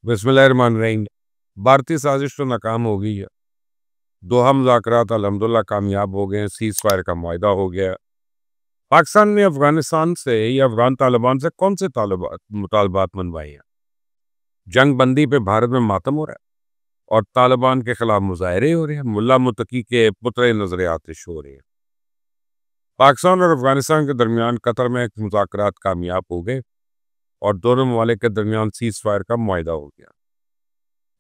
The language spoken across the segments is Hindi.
बिस्मिल्लाहिर्रहमानिर्रहीम। भारतीय साजिश तो नाकाम हो गई है। दोहा मुज़ाकरात अल्हम्दुलिल्लाह कामयाब हो गए हैं, सीज़ फायर का मुआहिदा हो गया है। पाकिस्तान ने अफगानिस्तान से या अफगान तालिबान से कौन से मुतालबात मनवाए हैं? जंग बंदी पे भारत में मातम हो रहा है और तालिबान के खिलाफ मुजाहरे हो रहे हैं। मुल्ला मुत्तकी के पुतले नजर आतिश हो रहे हैं। पाकिस्तान और अफगानिस्तान के दरमियान कतर में मुज़ाकरात कामयाब हो गए और दोनों ममालिक के दरमियान सीज़ फायर का मुआहिदा हो गया।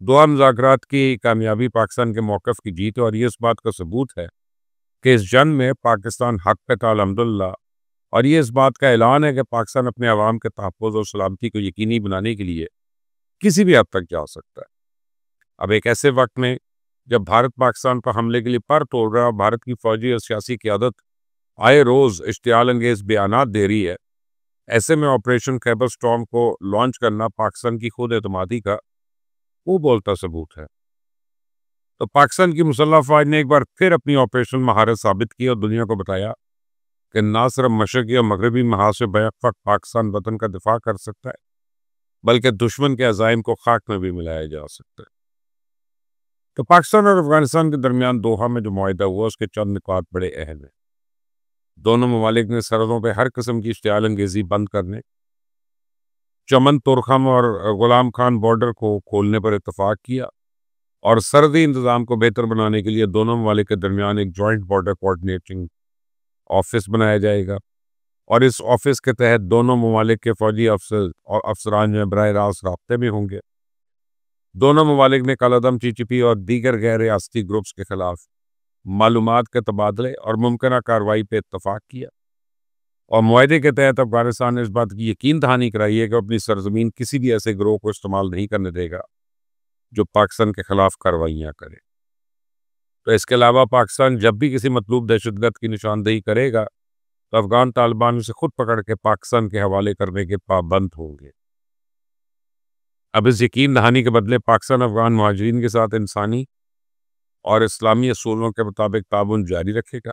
दोहा मुज़ाकरात की कामयाबी पाकिस्तान के मौक़िफ़ की जीत है और ये इस बात का सबूत है कि इस जंग में पाकिस्तान हक़ पे था अल्हम्दुलिल्लाह। और ये इस बात का ऐलान है कि पाकिस्तान अपने अवाम के तहफ़्फ़ुज़ और सलामती को यकीनी बनाने के लिए किसी भी हद तक जा सकता है। अब एक ऐसे वक्त में जब भारत पाकिस्तान पर हमले के लिए पर तोड़ रहा है और भारत की फ़ौजी और सियासी क़यादत आए रोज़ इश्तियाल अंगेज़ बयानात दे रही है, ऐसे में ऑपरेशन खैबर स्टॉर्म को लॉन्च करना पाकिस्तान की खुद एतमादी का वो बोलता सबूत है। तो पाकिस्तान की मुसल्लह फ़ौज ने एक बार फिर अपनी ऑपरेशन महारत साबित की और दुनिया को बताया कि ना सिर्फ मशरक़ी और मगरबी महाज से बैक वक्त पाकिस्तान वतन का दिफा कर सकता है, बल्कि दुश्मन के अज़ाइम को खाक में भी मिलाया जा सकता है। तो पाकिस्तान और अफगानिस्तान के दरमियान दोहा में जो मुआहिदा हुआ उसके चंद निकात बड़े अहम हैं। दोनों ममालिक ने सरहदों पर हर किस्म की इश्तियाल अंगेज़ी बंद करने, चमन तुरखम और गुलाम खान बॉर्डर को खोलने पर इत्तफाक किया और सरहदी इंतज़ाम को बेहतर बनाने के लिए दोनों ममालिक के दरमियान एक जॉइंट बॉर्डर कोऑर्डिनेटिंग ऑफिस बनाया जाएगा और इस ऑफिस के तहत दोनों ममालिक के फौजी अफसरान जो बराह रास्त राब्ते में होंगे। दोनों ममालिक ने कलअदम TTP और दीगर गैर रियासती ग्रुप्स के खिलाफ मालूमात के तबादले और मुमकिन कार्रवाई पर इत्तफाक किया और मुआहिदे के तहत अफगानिस्तान ने इस बात की यकीन दहानी कराई है कि अपनी सरजमीन किसी भी ऐसे ग्रोह को इस्तेमाल नहीं करने देगा जो पाकिस्तान के खिलाफ कार्रवाइयाँ करे। तो इसके अलावा पाकिस्तान जब भी किसी मतलूब दहशतगर्द की निशानदेही करेगा तो अफगान तालिबान उसे खुद पकड़ के पाकिस्तान के हवाले करने के पाबंद होंगे। अब इस यकीन दहानी के बदले पाकिस्तान अफगान मुहाजिरीन के साथ इंसानी और इस्लामी असूलों के मुताबिक ताउन जारी रखेगा।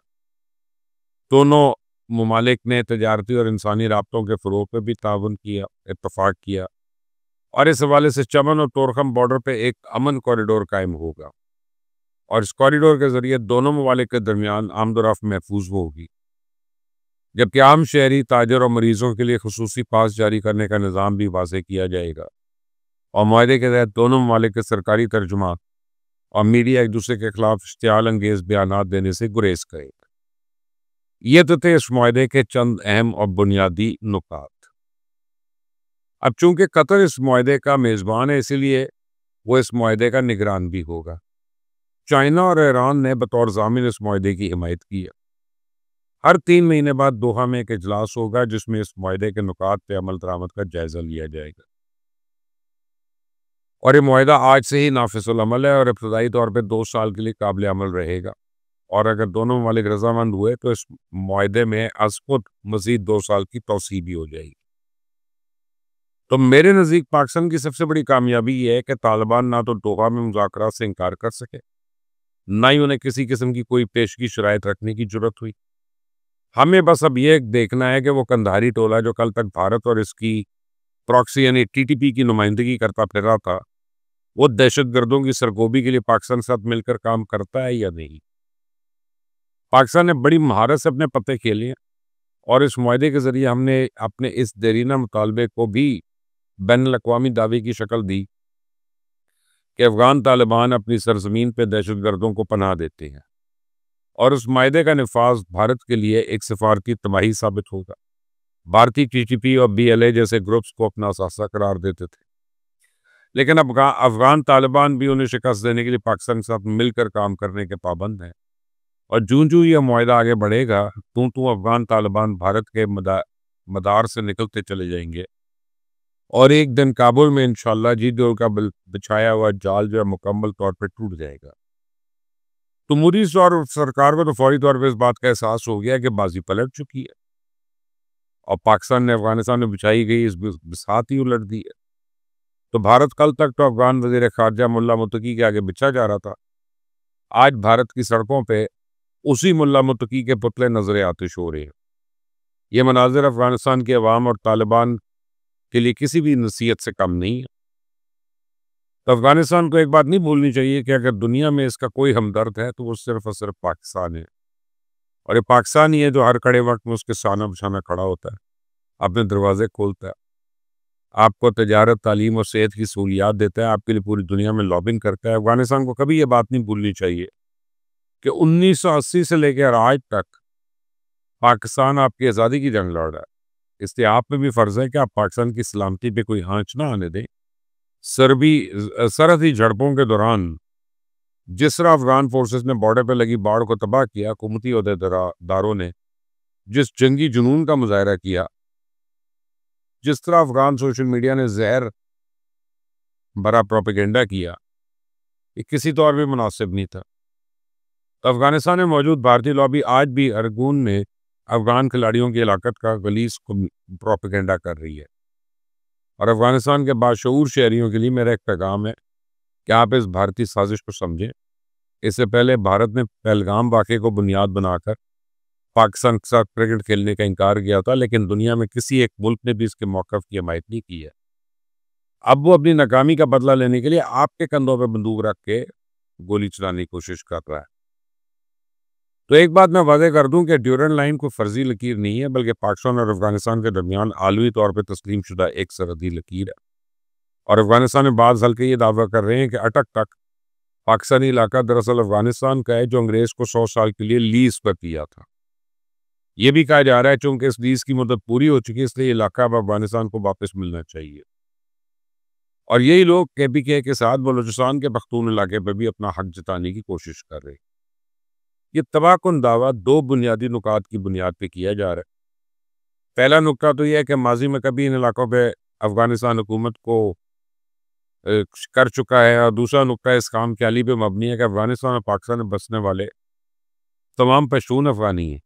दोनों ममालिक ने तजारती और इंसानी राब्तों के फ़रोग़ पे भी ताउन किया, इत्तफाक किया और इस हवाले से चमन और तोरखम बॉर्डर पे एक अमन कॉरिडोर कायम होगा और इस कॉरिडोर के ज़रिए दोनों ममालिक के दरमियान आमद-ओ-रफ़्त महफूज होगी, जबकि आम शहरी, ताजर और मरीज़ों के लिए खुसूसी पास जारी करने का निज़ाम भी वाज़ेह किया जाएगा और मुआहिदे के तहत दोनों ममालिक के सरकारी तर्जुमा और मीडिया एक दूसरे के खिलाफ इश्तियाल अंगेज़ बयानात देने से गुरेज करेगा। ये तो थे इस मुआहिदे के चंद अहम और बुनियादी नुकात। अब चूंकि कतर इस मुआहिदे का मेज़बान है, इसीलिए वो इस मुआहिदे का निगरान भी होगा। चाइना और ईरान ने बतौर ज़ामिन इस मुआहिदे की हिमायत की है। हर 3 महीने बाद दोहा में एक इजलास होगा जिसमें इस मुआहिदे के नुकात पे अमल दरामद का जायजा लिया जाएगा और ये मुआहिदा आज से ही नाफिजुल अमल है और इब्तदाई तौर पे 2 साल के लिए काबिल अमल रहेगा और अगर दोनों ममालिक रजामंद हुए तो इस मुआहिदे में अज़-खुद मज़ीद 2 साल की तौसीअ भी हो जाएगी। तो मेरे नज़दीक पाकिस्तान की सबसे बड़ी कामयाबी ये है कि तालिबान ना तो दोहा में मुज़ाकरात से इनकार कर सके, ना ही उन्हें किसी किस्म की कोई पेशगी शराइत रखने की ज़रूरत हुई। हमें बस अब ये देखना है कि वो कंधारी टोला जो कल तक भारत और इसकी प्रॉक्सी यानी TTP की नुमाइंदगी करता फिर रहा था, वो दहशतगर्दों की सरगोबी के लिए पाकिस्तान के साथ मिलकर काम करता है या नहीं। पाकिस्तान ने बड़ी महारत से अपने पत्ते खेले हैं और इस मुआहिदे के ज़रिए हमने अपने इस देरीना मुतालबे को भी बैनुल-अक़वामी दावे की शक्ल दी कि अफगान तालिबान अपनी सरजमीन पर दहशतगर्दों को पनाह देते हैं और उस मुआहिदे का नफाज भारत के लिए एक सिफारती तबाही साबित होगा। भारतीय TTP और BLA जैसे ग्रुप्स को अपना असासा करार देते थे, लेकिन अब अफगान तालिबान भी उन्हें शिकस्त देने के लिए पाकिस्तान के साथ मिलकर काम करने के पाबंद हैं और जूं-जूं यह मुआहिदा आगे बढ़ेगा तूं अफगान तालिबान भारत के मदार से निकलते चले जाएंगे और एक दिन काबुल में इंशाअल्लाह जी-जोर का बिछाया हुआ जाल जो है मुकम्मल तौर पर टूट जाएगा। तो मूडीज और सरकार को तो फौरी तौर पर इस बात का एहसास हो गया कि बाजी पलट चुकी है और पाकिस्तान ने अफगानिस्तान में बिछाई गई इस बिसात ही उलट दी है। तो भारत कल तक तो अफगान वज़ीर ख़ारजा मुल्ला मुत्तकी के आगे बिछा जा रहा था, आज भारत की सड़कों पे उसी मुल्ला मुत्तकी के पुतले नजर आतिश हो रहे हैं। ये मनाजिर अफगानिस्तान के अवाम और तालिबान के लिए किसी भी नसीहत से कम नहीं है। तो अफगानिस्तान को एक बात नहीं भूलनी चाहिए कि अगर दुनिया में इसका कोई हमदर्द है तो वो सिर्फ और सिर्फ पाकिस्तान है। और ये पाकिस्तान ही है जो हर कड़े वक्त में उसके शाना बशाना खड़ा होता है, अपने दरवाजे खोलता है, आपको तजारत, तालीम और सेहत की सहूलियात देता है, आपके लिए पूरी दुनिया में लॉबिंग करता है। अफगानिस्तान को कभी ये बात नहीं भूलनी चाहिए कि 1980 से लेकर आज तक पाकिस्तान आपकी आज़ादी की जंग लड़ रहा है। इसलिए आप पे भी फ़र्ज़ है कि आप पाकिस्तान की सलामती पे कोई आँच ना आने दें। सरहदी झड़पों के दौरान जिस तरह अफगान फोर्सेस ने बॉर्डर पर लगी बाढ़ को तबाह किया, हुकूमती ओहदेदारों ने जिस जंगी जुनून का मुजाहरा किया, जिस तरह अफगान सोशल मीडिया ने जहर भरा प्रोपेगेंडा किया, ये किसी तौर भी मुनासिब नहीं था। तो अफगानिस्तान में मौजूद भारतीय लॉबी आज भी अरगून में अफगान खिलाड़ियों की हिलाकत का गलीज प्रोपेगेंडा कर रही है। और अफगानिस्तान के बाशऊर शहरियों के लिए मेरा एक पैगाम है कि आप इस भारतीय साजिश को समझें। इससे पहले भारत ने पहलगाम वाक़े को बुनियाद बनाकर पाकिस्तान के साथ क्रिकेट खेलने का इनकार किया था, लेकिन दुनिया में किसी एक मुल्क ने भी इसके मौक़िफ़ की हिमायत नहीं की है। अब वो अपनी नाकामी का बदला लेने के लिए आपके कंधों पर बंदूक रख के गोली चलाने की कोशिश कर रहा है। तो एक बात मैं वाज़ेह कर दूं कि ड्यूरेंट लाइन कोई फर्जी लकीर नहीं है, बल्कि पाकिस्तान और अफगानिस्तान के दरमियान आलमी तौर पर तस्लीम शुदा एक सरहदी लकीर है। और अफगानिस्तान में बाज़ हल्के ये दावा कर रहे हैं कि अटक तक पाकिस्तानी इलाका दरअसल अफगानिस्तान का है, जो अंग्रेज़ को 100 साल के लिए लीज पर दिया था। ये भी कहा जा रहा है चूंकि इस लीज की मुद्दत पूरी हो चुकी है, इसलिए इलाका अब अफगानिस्तान को वापस मिलना चाहिए। और यही लोग KPK के साथ बलूचिस्तान के पख्तून इलाके पर भी अपना हक जताने की कोशिश कर रहे हैं। ये तबाहकुन दावा दो बुनियादी नुकात की बुनियाद पे किया जा रहा है। पहला नुक्ता तो यह है कि माजी में कभी इन इलाकों पे अफगानिस्तान हुकूमत को कर चुका है, और दूसरा नुक्ता इस काम ख्याली पे मबनी है कि अफगानिस्तान और पाकिस्तान में बसने वाले तमाम पश्तून अफगानी हैं।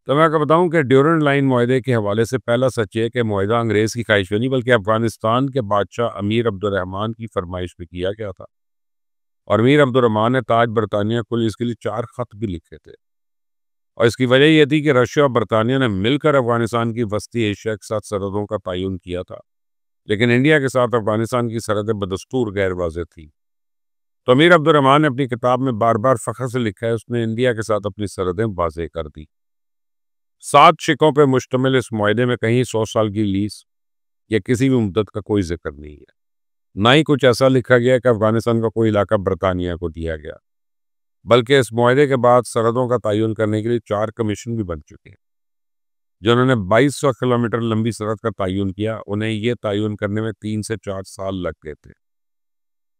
तो मैं आपको बताऊं कि ड्यूरेंट लाइन मुआहदे के हवाले से पहला सच है कि मुआहदा अंग्रेज़ की ख्वाहिश में नहीं, बल्कि अफगानिस्तान के बादशाह अमीर अब्दुर्रहमान की फरमाइश पे किया गया था। और अमीर अब्दुर्रहमान ने ताज बरतानिया को इसके लिए 4 ख़त भी लिखे थे। और इसकी वजह यह थी कि रशिया और बरतानिया ने मिलकर अफगानिस्तान की वस्ती एशिया के साथ सरहदों का तयन किया था, लेकिन इंडिया के साथ अफगानिस्तान की सरहदें बदस्तूर गैर वाज़ेह थी। तो अमीर अब्दुर्रहमान ने अपनी किताब में बार बार फ़ख्र से लिखा है, उसने इंडिया के साथ अपनी सरहदें वाज़ेह कर दी। 7 शिकों पर मुश्तमिल इस मुआहदे में कहीं 100 साल की लीज या किसी भी मुद्दत का कोई जिक्र नहीं है। ना ही कुछ ऐसा लिखा गया कि अफगानिस्तान का कोई इलाका बरतानिया को दिया गया, बल्कि इस मुआहदे के बाद सरहदों का तयन करने के लिए 4 कमीशन भी बन चुके हैं, जिन्होंने 2200 किलोमीटर लंबी सरहद का तयन किया। उन्हें यह तयन करने में 3 से 4 साल लग गए थे।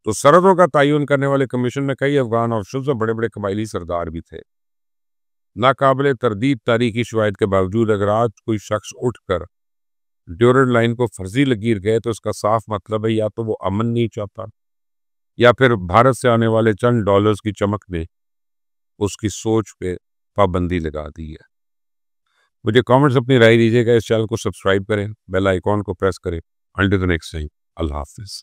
तो सरहदों का तयन करने वाले कमीशन में कई अफगान ऑफिसर्स और बड़े बड़े कबायली सरदार भी थे। नाकाबिले तरदीद तारीखी शवाहिद के बावजूद अगर आज कोई शख्स उठकर ड्यूरेंट लाइन को फर्जी लकीर गए, तो इसका साफ मतलब है या तो वो अमन नहीं चाहता, या फिर भारत से आने वाले चंद डॉलर्स की चमक ने उसकी सोच पे पाबंदी लगा दी है। मुझे कमेंट्स अपनी राय दीजिएगा। इस चैनल को सब्सक्राइब करें, बेल आइकॉन को प्रेस करें। अंटिल द नेक्स्ट टाइम, अल्लाह हाफिज़।